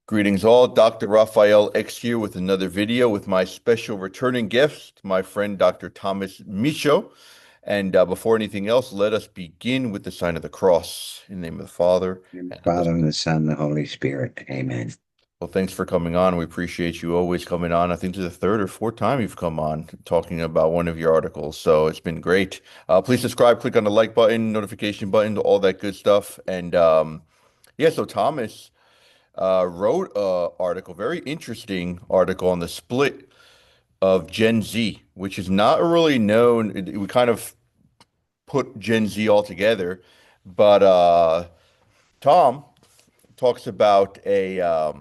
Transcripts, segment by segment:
Greetings all, Dr. Raphael X here with another video with my special returning guest, my friend Dr. Thomas Michaud. And before anything else, let us begin with the sign of the cross. In the name of the Father, In the and of the Father, and the Son, and the Holy Spirit. Amen. Well, thanks for coming on. We appreciate you always coming on. I think this is the third or fourth time you've come on talking about one of your articles. So it's been great. Please subscribe, click on the like button, notification button, all that good stuff. And yeah, so Thomas wrote a article, very interesting article on the split of Gen Z, which is not really known. We kind of put Gen Z all together, but Tom talks about a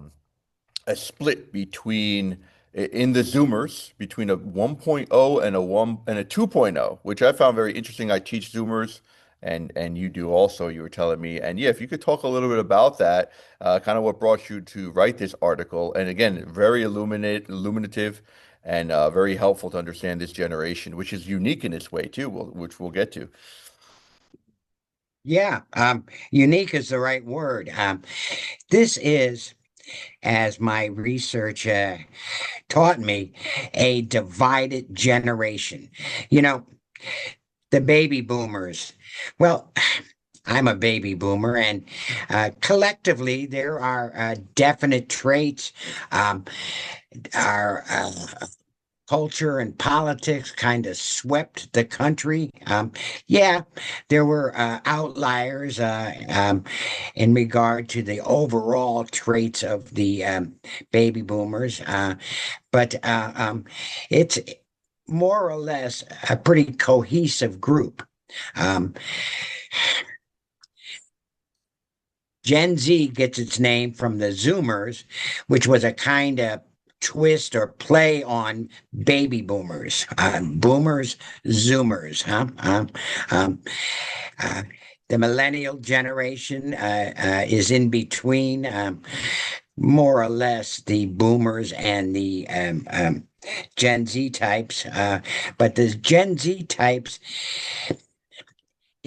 split between in the Zoomers between a 1.0 and a 2.0, which I found very interesting. I teach Zoomers and you do also, you were telling me. And yeah, if you could talk a little bit about that, kind of what brought you to write this article. And again, very illuminative and very helpful to understand this generation, which is unique in its way too, which we'll get to. Yeah, unique is the right word. This is, as my research taught me, a divided generation. You know, the baby boomers. Well, I'm a baby boomer, and collectively, there are definite traits. Our culture and politics kind of swept the country. Yeah, there were outliers in regard to the overall traits of the baby boomers, but it's more or less a pretty cohesive group. Um, Gen Z gets its name from the Zoomers, which was a kind of twist or play on baby boomers. Boomers, Zoomers, huh? Um, uh, the millennial generation is in between, more or less, the boomers and the Gen Z types. But the Gen Z types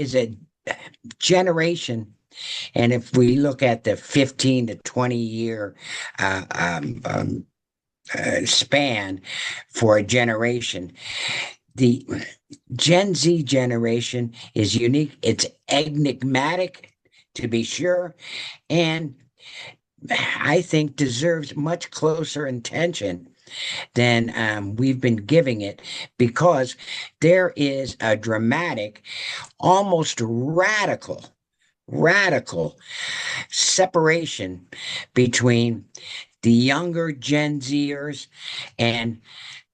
is a generation. And if we look at the 15 to 20 year uh, um, um, span for a generation, the Gen Z generation is unique. It's enigmatic, to be sure, and I think deserves much closer attention than we've been giving it because there is a dramatic, almost radical separation between the younger Gen Zers and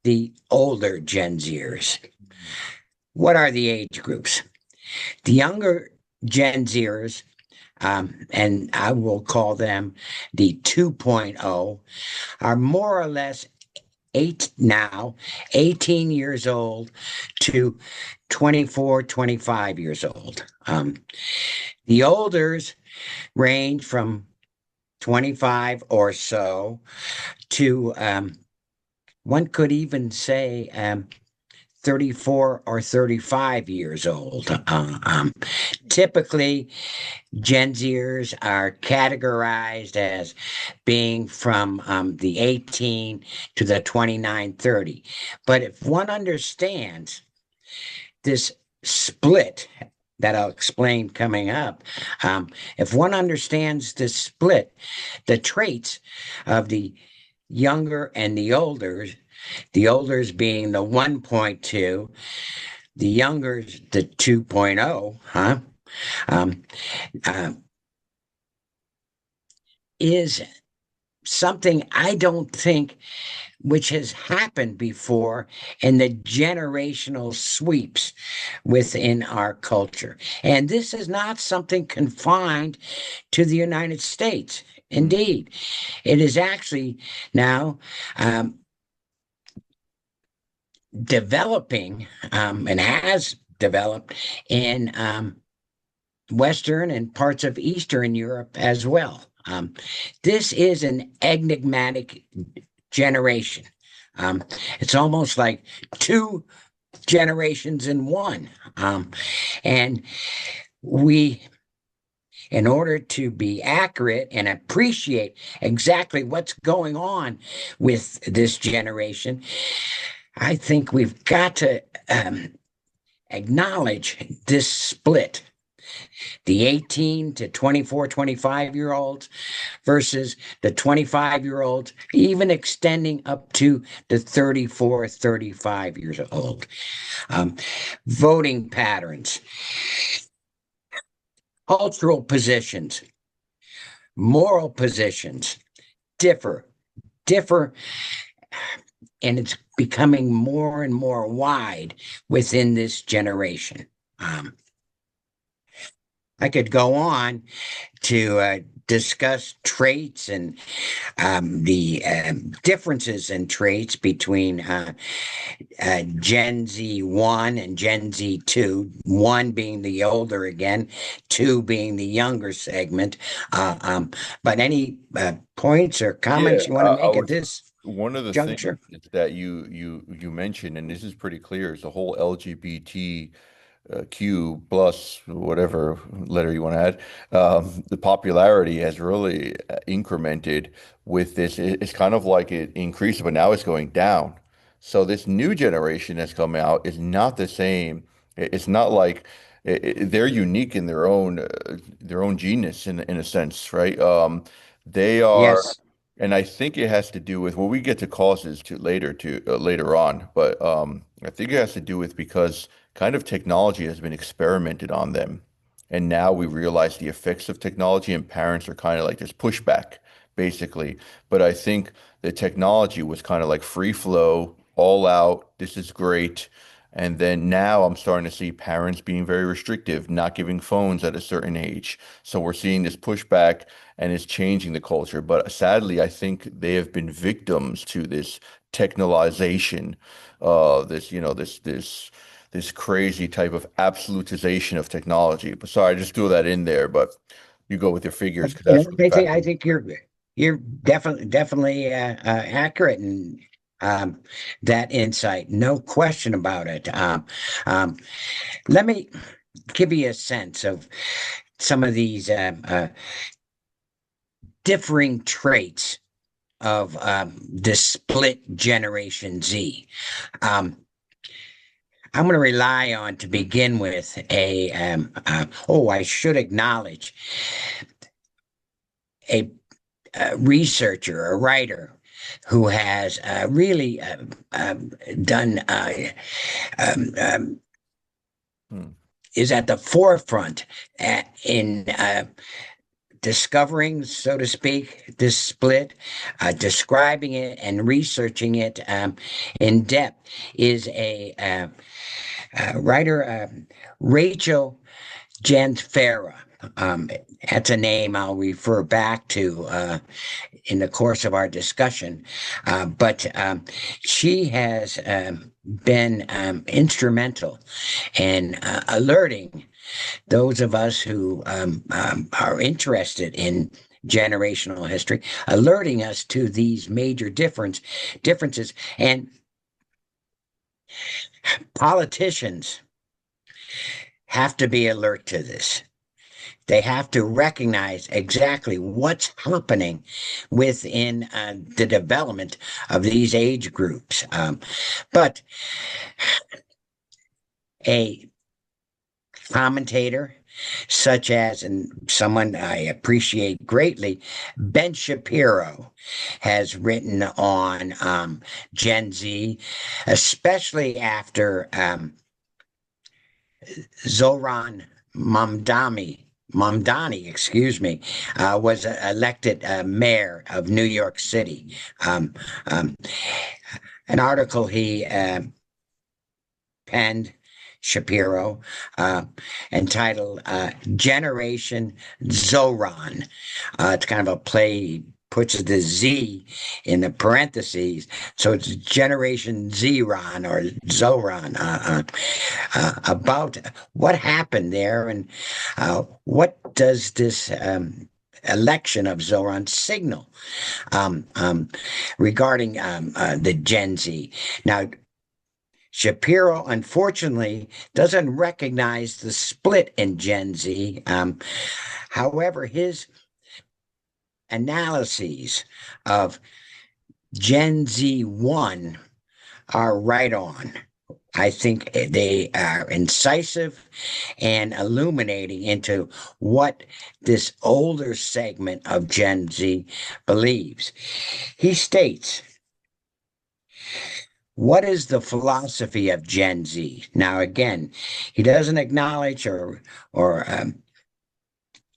the older Gen Zers. What are the age groups? The younger Gen Zers, and I will call them the 2.0, are more or less 18 years old to 24, 25 years old. The olders range from 25 or so to one could even say 34 or 35 years old. Typically, Gen Zers are categorized as being from the 18 to the 29, 30. But if one understands this split that I'll explain coming up, if one understands this split, the traits of the younger and the olders being the 1.2, the youngers the 2.0, huh? Um, uh, is something I don't think which has happened before in the generational sweeps within our culture. And this is not something confined to the United States. Mm. Indeed, it is actually now developing and has developed in Western and parts of Eastern Europe as well. This is an enigmatic generation. It's almost like two generations in one. And we in order to be accurate and appreciate exactly what's going on with this generation, I think we've got to acknowledge this split. The 18 to 24, 25-year-olds versus the 25-year-olds, even extending up to the 34, 35 years old. Voting patterns, cultural positions, moral positions differ, and it's becoming more and more wide within this generation. I could go on to discuss traits and the differences in traits between Gen Z 1 and Gen Z 2, 1 being the older again, 2 being the younger segment. But any points or Yeah, comments you want to I make at was this one of the things juncture? that you mentioned, and this is pretty clear, is the whole LGBT Q plus whatever letter you want to add. The popularity has really incremented with this. It's kind of like it increased, but now it's going down. So this new generation that's coming out is not the same. It's not like they're unique in their own genius in a sense, right? They are. Yes. And I think it has to do with, well, we get to causes to later on, but I think it has to do with because kind of technology has been experimented on them, and now we realize the effects of technology, and parents are kind of like this pushback, basically. But I think the technology was kind of like free flow, all out. This is great. And then now I'm starting to see parents being very restrictive, not giving phones at a certain age. So we're seeing this pushback and it's changing the culture. But sadly, I think they have been victims to this technologization, this crazy type of absolutization of technology. But sorry, I just threw that in there. But you go with your figures because You that's know, what's I factual. think you're definitely accurate in that insight. No question about it. Um, Let me give you a sense of some of these differing traits of the split Generation Z. Um, I'm going to rely on to begin with I should acknowledge a, a researcher, a writer who has really done um, um, Hmm. is at the forefront in discovering, so to speak, this split, describing it and researching it in depth is a writer, Rachel Janfera. That's a name I'll refer back to in the course of our discussion. But she has been instrumental in alerting those of us who are interested in generational history, alerting us to these major differences. And politicians have to be alert to this. They have to recognize exactly what's happening within the development of these age groups. But a commentator such as, and someone I appreciate greatly, Ben Shapiro has written on Gen Z, especially after Zoran Mamdani, excuse me, was elected mayor of New York City. Um, um, an article he penned, Shapiro, uh, entitled Generation Zoran. It's kind of a play, puts the Z in the parentheses. So it's Generation Zeron or Zoran, about what happened there and what does this election of Zoran signal um, um, regarding the Gen Z. Now, Shapiro, unfortunately, doesn't recognize the split in Gen Z. However, his analyses of Gen Z 1 are right on. I think they are incisive and illuminating into what this older segment of Gen Z believes. He states, what is the philosophy of Gen Z? Now, again, he doesn't acknowledge or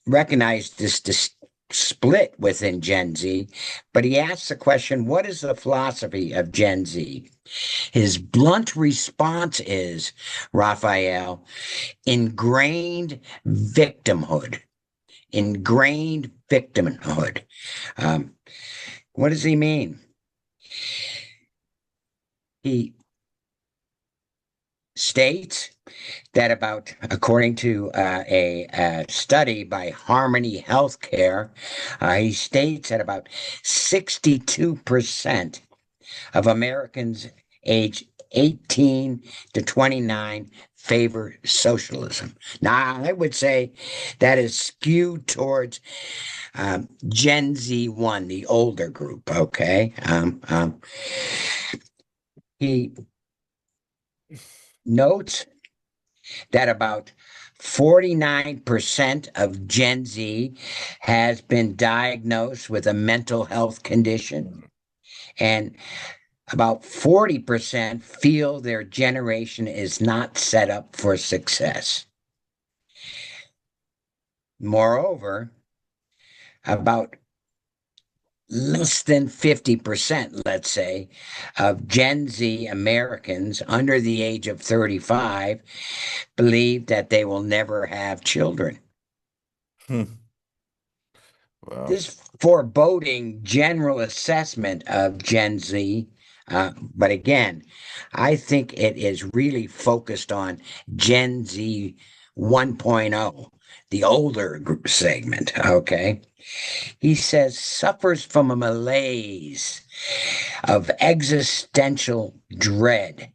recognize this split within Gen Z, but he asks the question, what is the philosophy of Gen Z? His blunt response is, Raphael, ingrained victimhood. Ingrained victimhood. What does he mean? He states that according to a study by Harmony Healthcare, he states that about 62% of Americans age 18 to 29 favor socialism. Now, I would say that is skewed towards Gen Z 1, the older group, okay? He notes that about 49% of Gen Z has been diagnosed with a mental health condition, and about 40% feel their generation is not set up for success. Moreover, about less than 50%, let's say, of Gen Z Americans under the age of 35 believe that they will never have children. Hmm. Wow. This foreboding general assessment of Gen Z, but again, I think it is really focused on Gen Z 1.0, the older group segment, okay? He says suffers from a malaise of existential dread,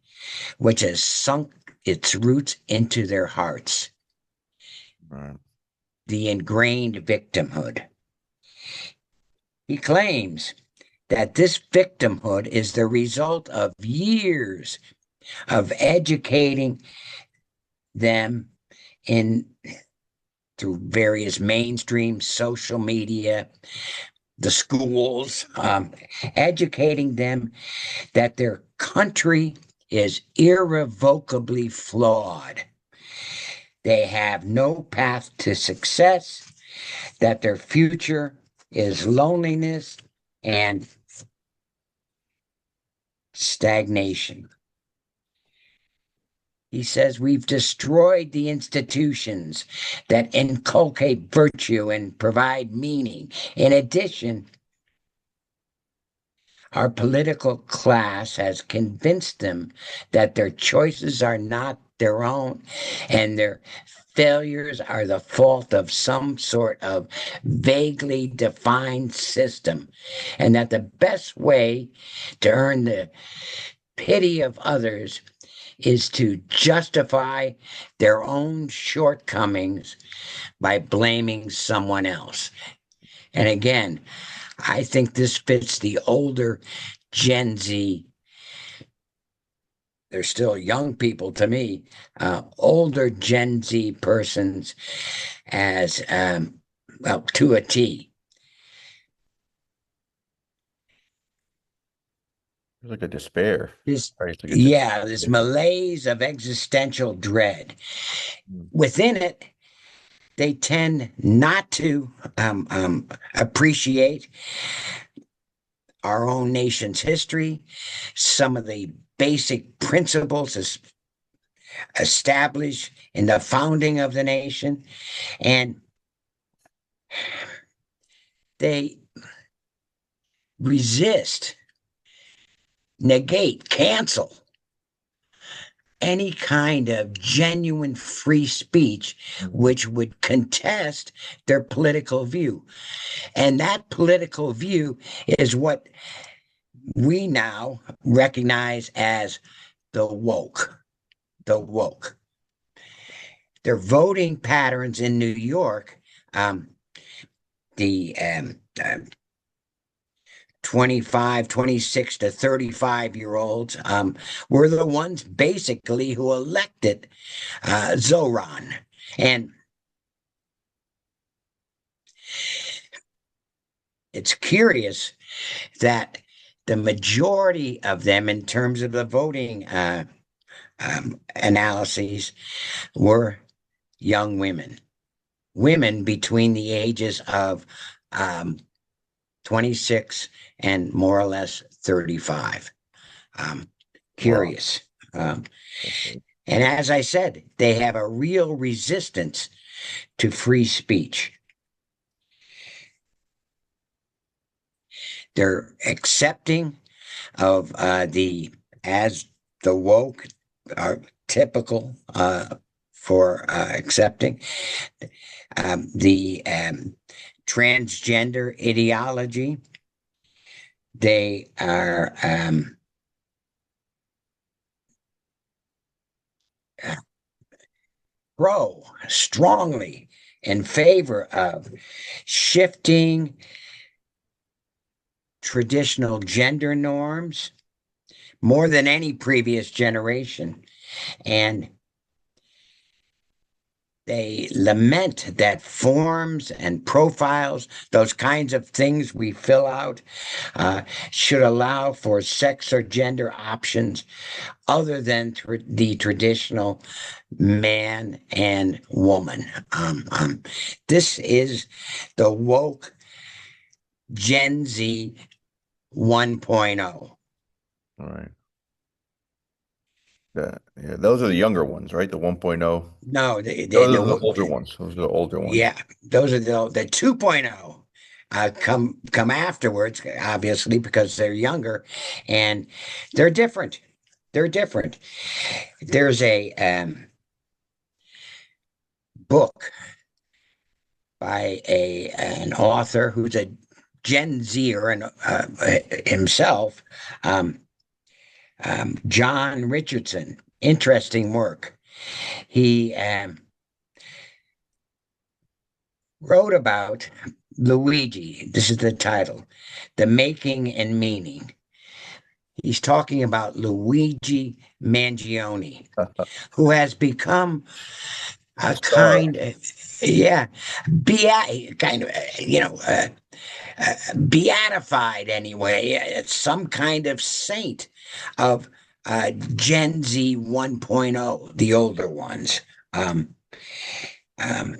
which has sunk its roots into their hearts. Right. The ingrained victimhood. He claims that this victimhood is the result of years of educating them in through various mainstream social media, the schools, educating them that their country is irrevocably flawed. They have no path to success, that their future is loneliness and stagnation. He says we've destroyed the institutions that inculcate virtue and provide meaning. In addition, our political class has convinced them that their choices are not their own and their failures are the fault of some sort of vaguely defined system, and that the best way to earn the pity of others is to justify their own shortcomings by blaming someone else. And again, I think this fits the older Gen Z. They're still young people to me, older Gen Z persons as well to a T. It's like a despair. This, Right? It's like a yeah, this despair. malaise of existential dread. Mm. Within it, they tend not to appreciate our own nation's history, some of the basic principles established in the founding of the nation, and they resist, negate, cancel any kind of genuine free speech which would contest their political view. And that political view is what we now recognize as the woke. The woke. Their voting patterns in New York, the 25, 26 to 35-year-olds were the ones basically who elected Zoran. And it's curious that the majority of them, in terms of the voting analyses, were young women between the ages of 26 and more or less 35. Wow. Curious. And as I said, they have a real resistance to free speech. They're accepting of as the woke are typical for accepting the transgender ideology. They are strongly in favor of shifting traditional gender norms more than any previous generation. And they lament that forms and profiles, those kinds of things we fill out, should allow for sex or gender options other than the traditional man and woman. This is the woke Gen Z 1.0. All right. Yeah, those are the younger ones, right? The 1.0. No, Those are the older ones. Those are the older ones. yeah, those are the 2.0 come afterwards, obviously, because they're younger and they're different. They're different. There's a book by an author who's a Gen Zer and himself, John Richardson. Interesting work. He wrote about Luigi. This is the title, The Making and Meaning. He's talking about Luigi Mangione, who has become a Star. kind of, yeah, kind of, beatified anyway. It's some kind of saint of Gen Z 1.0, the older ones. Um, um,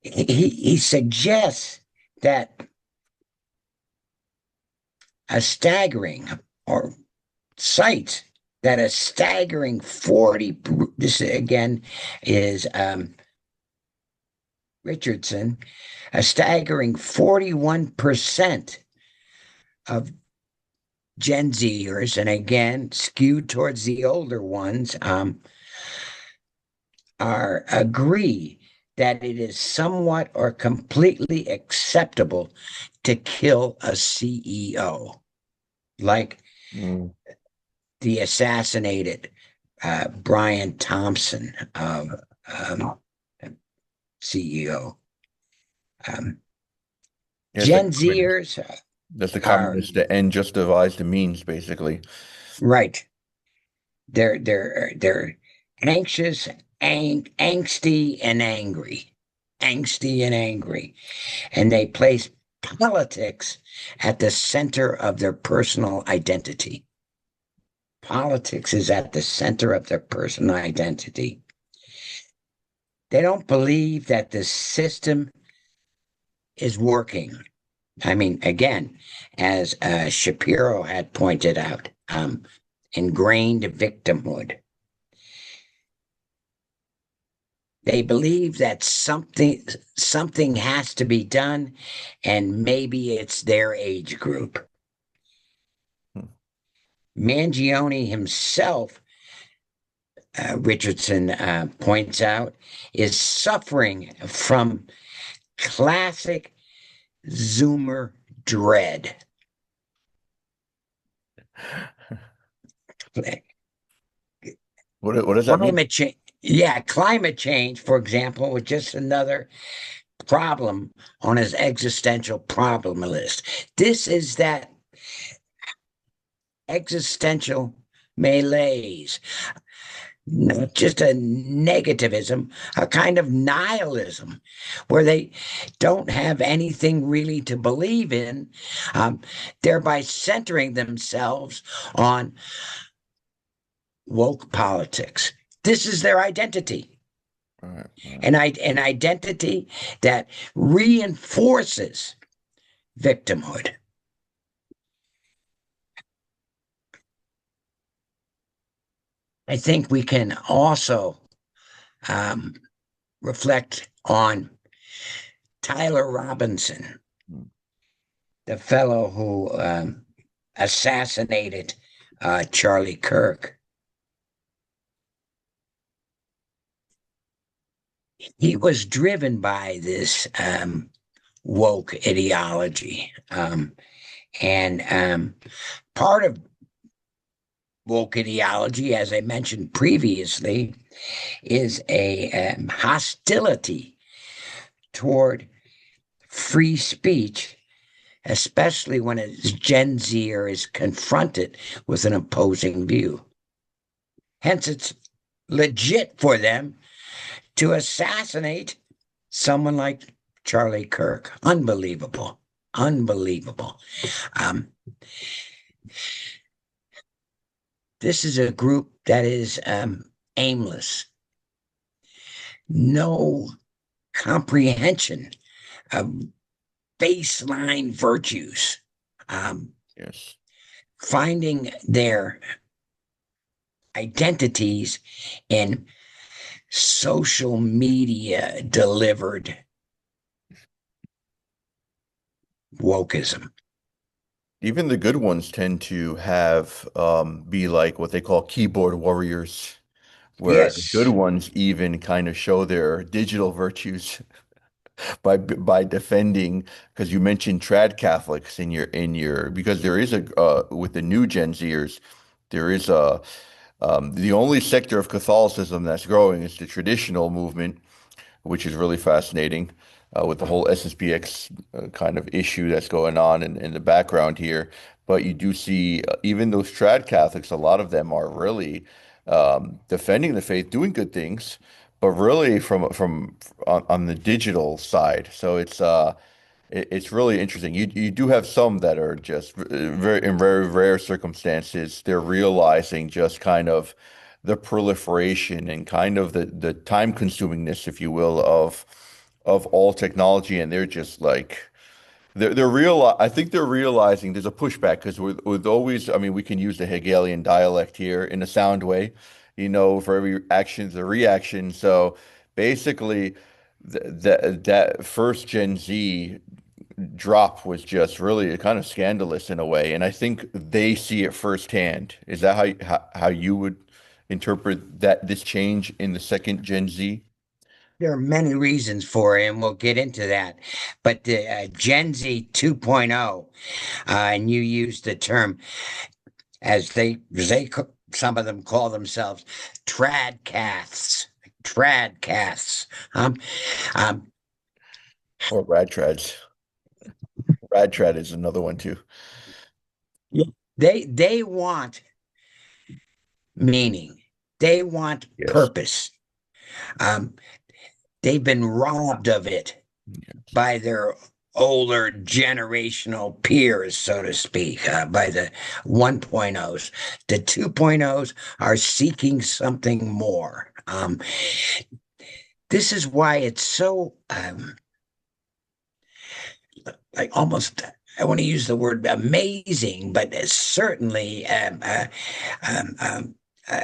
he suggests that a staggering or cites that a staggering 40, this again is Richardson, a staggering 41% of Gen Zers, and again skewed towards the older ones, are agree that it is somewhat or completely acceptable to kill a CEO, like Mm. the assassinated Brian Thompson CEO. Yes, the Gen communist. Zers That's the are communist. The end justifies the means, basically. right. They're anxious, angsty, and angry, and they place politics at the center of their personal identity. Politics is at the center of their personal identity. They don't believe that the system is working. I mean, again, as Shapiro had pointed out, ingrained victimhood. They believe that something has to be done, and maybe it's their age group. Hmm. Mangione himself, Richardson points out, is suffering from classic Zoomer dread. What does that mean? Climate change. Yeah, climate change, for example, was just another problem on his existential problem list. This is that existential malaise, not just a negativism, a kind of nihilism, where they don't have anything really to believe in, thereby centering themselves on woke politics. This is their identity, All right, all right. an identity that reinforces victimhood. I think we can also um, reflect on Tyler Robinson, Mm. the fellow who assassinated Charlie Kirk. He was driven by this woke ideology. And part of woke ideology, as I mentioned previously, is a hostility toward free speech, especially when a Gen Zer is confronted with an opposing view. Hence, it's legit for them to assassinate someone like Charlie Kirk. Unbelievable. Unbelievable. Um, this is a group that is aimless, no comprehension of baseline virtues, um, Yes. finding their identities in social media delivered wokeism. Even the good ones tend to have be like what they call keyboard warriors, where the good Yes, ones even kind of show their digital virtues by defending, because you mentioned trad Catholics in your because there is a with the new Gen Zers, there is a the only sector of Catholicism that's growing is the traditional movement, which is really fascinating with the whole SSPX kind of issue that's going on in the background here. But you do see even those trad Catholics, a lot of them are really defending the faith, doing good things, but really from on the digital side. So it's really interesting. You do have some that are just very in very rare circumstances, they're realizing just kind of the proliferation and kind of the time consumingness, if you will, of all technology, and they're just like they're real. I think they're realizing there's a pushback because with always, I mean, we can use the Hegelian dialect here in a sound way, for every action, there's a reaction. So basically, that first Gen Z drop was just really kind of scandalous in a way, and I think they see it firsthand. Is that how you would interpret that this change in the second Gen Z? there are many reasons for it, and we'll get into that. But the Gen Z 2.0, and you use the term as some of them call themselves tradcasts. Um, um, Or rad trads? Rad trad is another one too. yeah, they want meaning, they want Yes. purpose. Um, they've been robbed of it by their older generational peers, so to speak, by the 1.0s. The 2.0s are seeking something more. This is why it's so like almost, I want to use the word amazing, but it's certainly um, um, uh,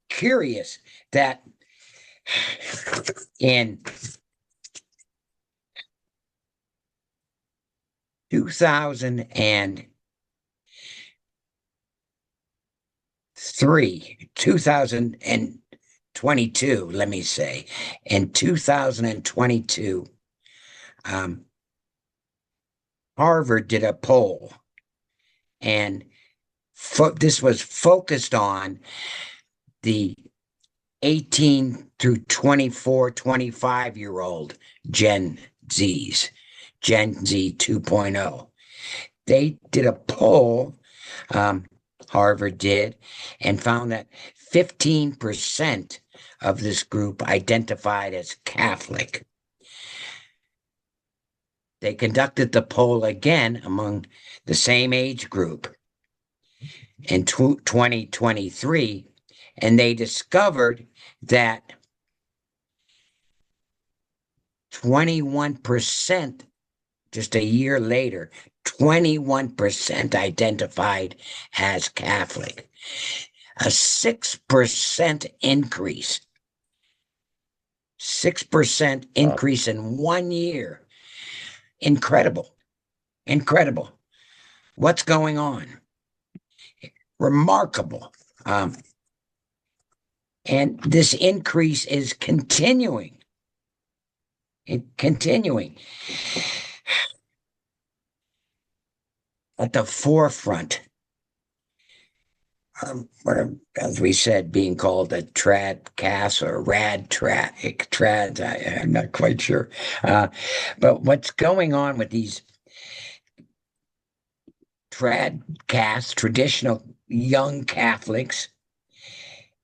curious that in 2003, 2022, let me say, in 2022, um, Harvard did a poll, and this was focused on the 18 through 24, 25-year-old Gen Zs, Gen Z 2.0. They did a poll, Harvard did, and found that 15% of this group identified as Catholic. They conducted the poll again among the same age group in 2023, and they discovered that 21%, just a year later, 21% identified as Catholic. A 6% increase. 6% increase in 1 year. Incredible. Incredible. What's going on? Remarkable. And this increase is continuing. Continuing. At the forefront, as we said, being called a tradcast or trad, I'm not quite sure. But what's going on with these tradcasts, traditional young Catholics,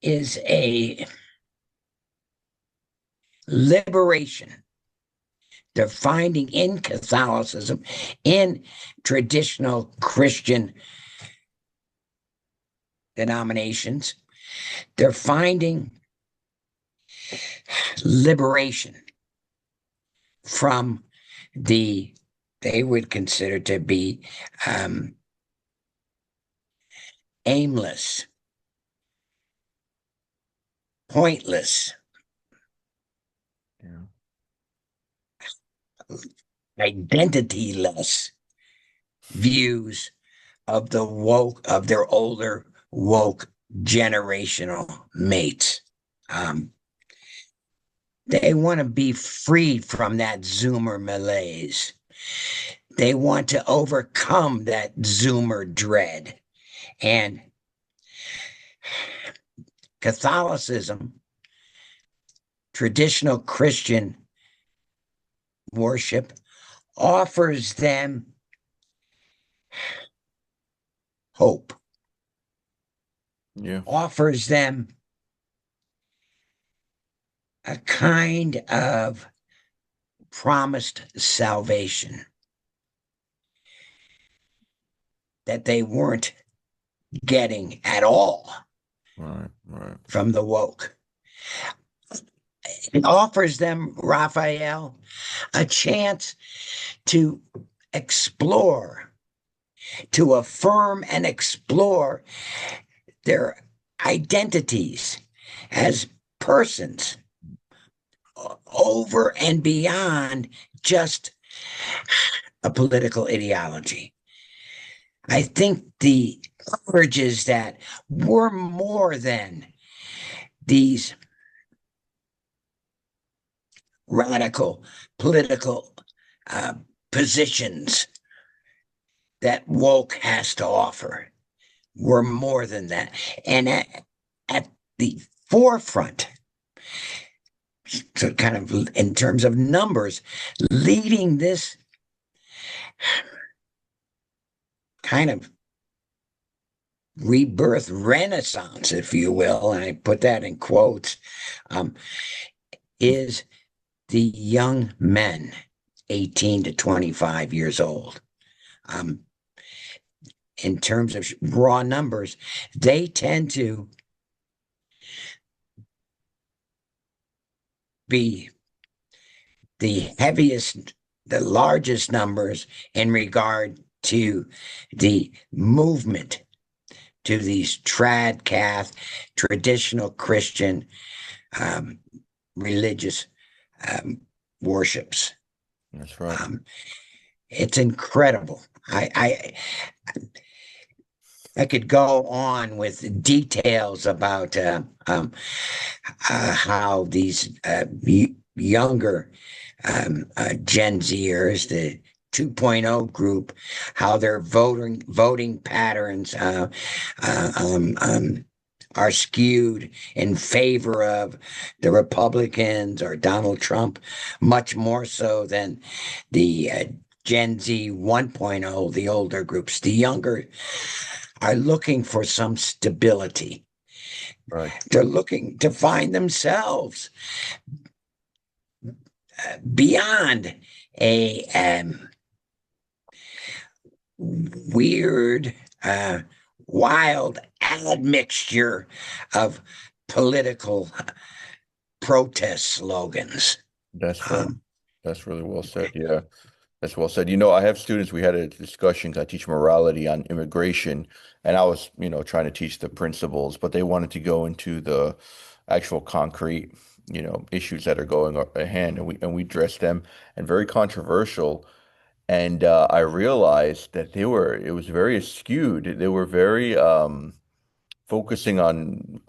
is a liberation. They're finding in Catholicism, in traditional Christian denominations, they're finding liberation from they would consider to be aimless, pointless, identityless views of their older woke generational mates. They want to be freed from that Zoomer malaise. They want to overcome that Zoomer dread. And Catholicism, traditional Christian worship, offers them hope. Yeah. Offers them a kind of promised salvation that they weren't getting at all Right. from the woke. It offers them, Raphael, a chance to explore, to affirm and explore their identities as persons over and beyond just a political ideology. I think the urge is that we're more than these radical political positions that woke has to offer. We're more than that. And at the forefront, so kind of in terms of numbers, leading this kind of rebirth renaissance, if you will, and I put that in quotes, is the young men, 18 to 25 years old. In terms of raw numbers, they tend to be the heaviest, the largest numbers in regard to the movement to these tradcath, traditional Christian religious worships. That's right. It's incredible. I could go on with details about how these younger Gen Zers, the 2.0 group, how their voting patterns are skewed in favor of the Republicans or Donald Trump, much more so than the Gen Z 1.0, the older groups. The younger are looking for some stability. Right. They're looking to find themselves beyond a weird, wild admixture of political protest slogans. That's right. Um, That's really well said. Yeah. That's well said. You know, I have students, we had a discussion 'cause I teach morality on immigration, and I was, trying to teach the principles, but they wanted to go into the actual concrete, issues that are going at hand, and we addressed them, and very controversial. And I realized that it was very skewed. They were very focusing on,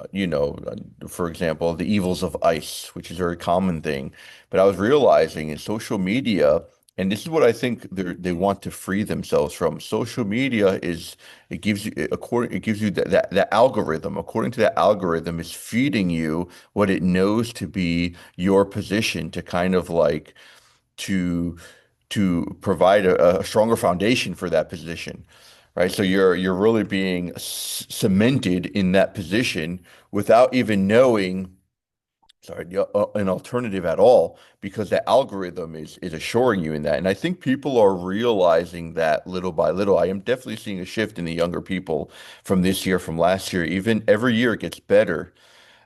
for example, the evils of ICE, which is a very common thing. But I was realizing in social media, and this is what I think they want to free themselves from. Social media is it gives you that algorithm. According to that algorithm, is feeding you what it knows to be your position to kind of like to provide a stronger foundation for that position, right? So you're really being cemented in that position without even knowing, sorry, an alternative at all, because the algorithm is assuring you in that. And I think people are realizing that little by little. I am definitely seeing a shift in the younger people from this year, from last year. Even every year it gets better.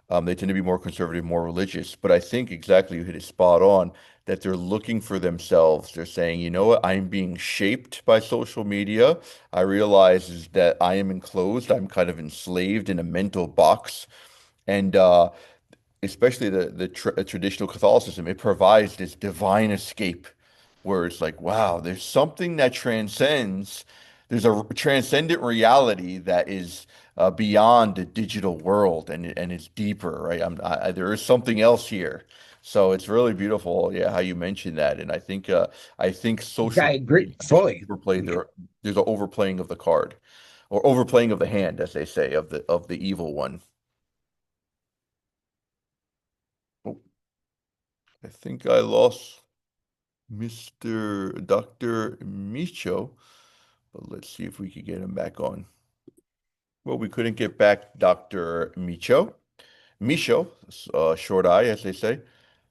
They tend to be more conservative, more religious. But I think exactly you hit it spot on that they're looking for themselves. They're saying, you know what, I'm being shaped by social media. I realize is that I am enclosed. I'm kind of enslaved in a mental box. And especially the traditional Catholicism, it provides this divine escape where it's like, wow, there's something that transcends. There's a transcendent reality that is beyond the digital world, and it's deeper, right? There is something else here. So it's really beautiful, yeah, how you mentioned that, and I think social I media agree has fully. overplayed there's an overplaying of the card, or overplaying of the hand, as they say, of the evil one. Oh, I think I lost Mr. Dr. Micho, but let's see if we could get him back on. Well, we couldn't get back Dr. Micho, short I, as they say,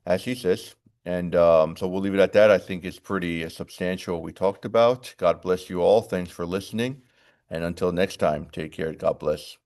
as he says. And so we'll leave it at that. I think it's pretty substantial what we talked about. God bless you all. Thanks for listening. And until next time, take care. God bless.